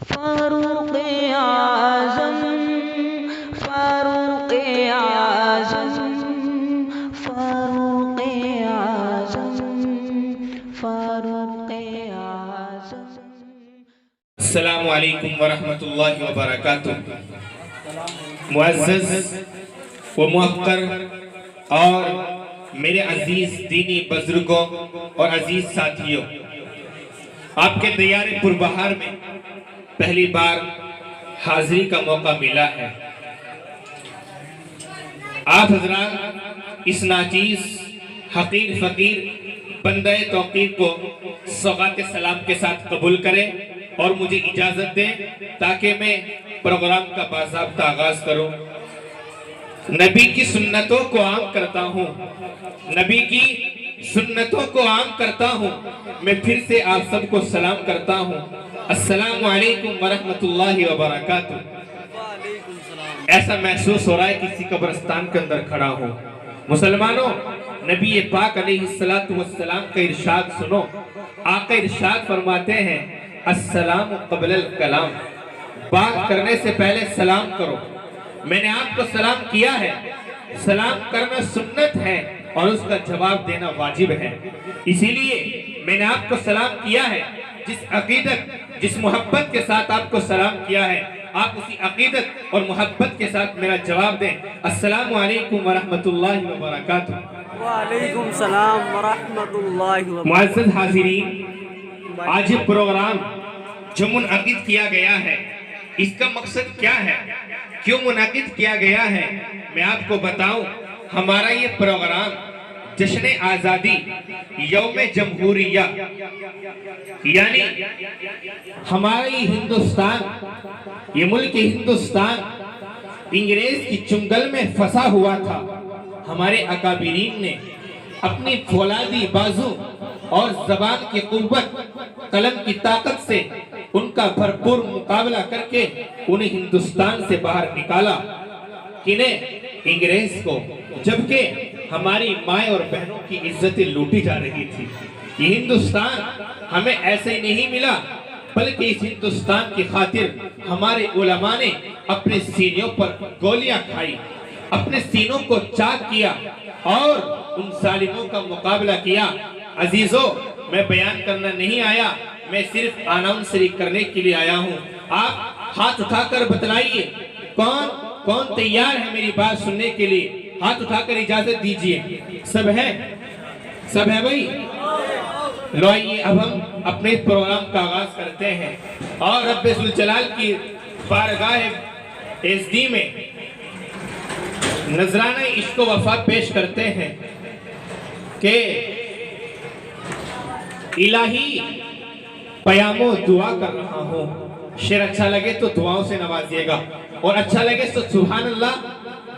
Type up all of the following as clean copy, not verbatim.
فاروق اعظم فاروق اعظم فاروق اعظم فاروق اعظم۔ السلام علیکم ورحمۃ اللہ وبرکاتہ۔ معزز و محتر اور میرے عزیز دینی بزرگوں اور عزیز ساتھیوں، آپ کے دیار پربہار میں پہلی بار حاضری کا موقع ملا ہے۔ آپ حضرات اس ناچیز حقیر فقیر بندہ توقیر کو سوغات سلام کے ساتھ قبول کریں اور مجھے اجازت دیں تاکہ میں پروگرام کا باضابطہ آغاز کروں۔ نبی کی سنتوں کو عام کرتا ہوں، نبی کی سنتوں کو عام کرتا ہوں۔ میں پھر سے آپ سب کو سلام کرتا ہوں۔ السلام علیکم ورحمۃ اللہ وبرکاتہ۔ ایسا محسوس ہو رہا ہے کسی قبرستان کے اندر کھڑا ہوں۔ مسلمانوں، نبی پاک علیہ السلام کا ارشاد سنو۔ آقا ارشاد فرماتے ہیں السلام قبل الکلام، بات کرنے سے پہلے سلام کرو۔ میں نے آپ کو سلام کیا ہے، سلام کرنا سنت ہے اور اس کا جواب دینا واجب ہے۔ اسی لیے میں نے آپ کو سلام کیا ہے، جس عقیدت جس محبت کے ساتھ آپ کو سلام کیا ہے، آپ اسی عقیدت اور محبت کے ساتھ میرا جواب دیں۔ السلام علیکم ورحمۃ اللہ وبرکاتہ۔ وعلیکم السلام ورحمۃ اللہ وبرکاتہ۔ معزز حاضرین، آج یہ پروگرام جو منعقد کیا گیا ہے، اس کا مقصد کیا ہے، کیوں منعقد کیا گیا ہے، میں آپ کو بتاؤں۔ ہمارا یہ پروگرام جشن آزادی یوم جمہوریہ، یعنی ہمارا یہ ہندوستان، یہ ملک ہندوستان انگریز کی چنگل میں پھنسا ہوا تھا۔ ہمارے اکابرین نے اپنی فولادی بازو اور زبان کی قوت، قلم کی طاقت سے ان کا بھرپور مقابلہ کر کے انہیں ہندوستان سے باہر نکالا، کنہیں انگریز کو، جبکہ ہماری مائیں اور بہنوں کی عزتیں لوٹی جا رہی تھی۔ یہ ہندوستان ہمیں ایسے ہی نہیں ملا، بلکہ اس ہندوستان کی خاطر ہمارے علماء نے اپنے سینوں پر گولیاں کھائی، اپنے سینوں کو چاک کیا اور ان ظالموں کا مقابلہ کیا۔ عزیزو، میں بیان کرنا نہیں آیا، میں صرف اناؤنسری کرنے کے لیے آیا ہوں۔ آپ ہاتھ اٹھا کر بتلائیے کون تیار ہے میری بات سننے کے لیے؟ ہاتھ اٹھا کر اجازت دیجئے۔ سب ہے بھائی؟ لو آئیے، اب ہم اپنے پروگرام کا آغاز کرتے ہیں اور رب ذوالجلال کی بارگاہ عزدی میں نذرانہ عشق و وفا پیش کرتے ہیں کہ الہی پیام و دعا کر رہا ہوں۔ شعر اچھا لگے تو دعاؤں سے نوازیے گا، اور اچھا لگے تو سبحان اللہ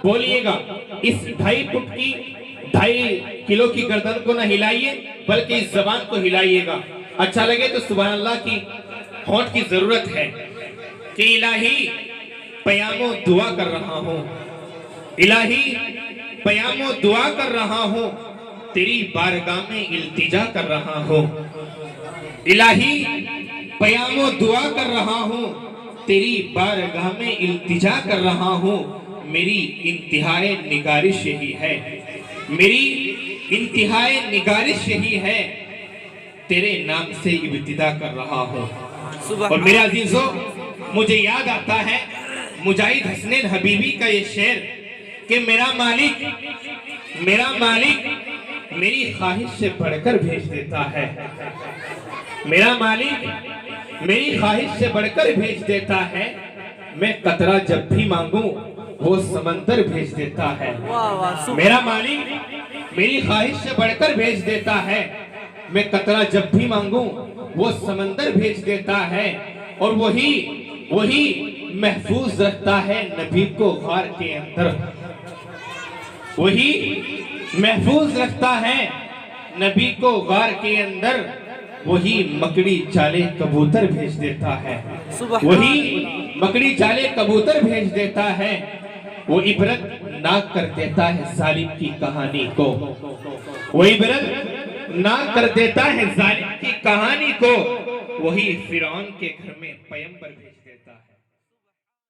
بولیے گا۔ اس 2.5 کلو کی گردن کو نہ ہلائیے، بلکہ اس زبان کو ہلائیے گا۔ اچھا لگے تو سبحان اللہ کی ہونٹ کی ضرورت ہے کہ الہی پیام و دعا کر رہا ہوں، الہی پیام و دعا کر رہا ہوں، تیری بارگاہ میں التجا کر رہا ہوں، الہی پیام و دعا کر رہا ہوں، تیری بارگاہ میں التجا کر رہا ہوں۔ میری انتہائی نگارش یہی ہے، میری انتہائی نگارش یہی ہے، تیرے نام سے ابتدا کر رہا ہوں۔ اور میرے عزیزوں، مجھے یاد آتا ہے مجاہد حسنین حبیبی کا یہ شعر کہ میرا مالک میری خواہش سے بڑھ کر بھیج دیتا ہے، میرا مالک میری خواہش سے بڑھ کر بھیج دیتا ہے، میں قطرہ جب بھی مانگوں وہ سمندر بھیج دیتا ہے۔ میرا مالک میری خواہش سے بڑھ کر بھیج دیتا ہے، میں قطرہ جب بھی مانگوں وہ سمندر بھیج دیتا ہے، اور وہی محفوظ رکھتا ہے نبی کو غار کے اندر، وہی محفوظ رکھتا ہے نبی کو غار کے اندر، وہی مکڑی چالے کبوتر بھیج دیتا ہے، وہی مکڑی چالے کبوتر بھیج دیتا ہے، وہ عبرت ناک کر دیتا ہے ظالم کی کہانی کو، وہ عبرت ناک کر دیتا ہے ظالم کی کہانی کو، وہی فرعون کے گھر میں پیغمبر بھیج دیتا ہے۔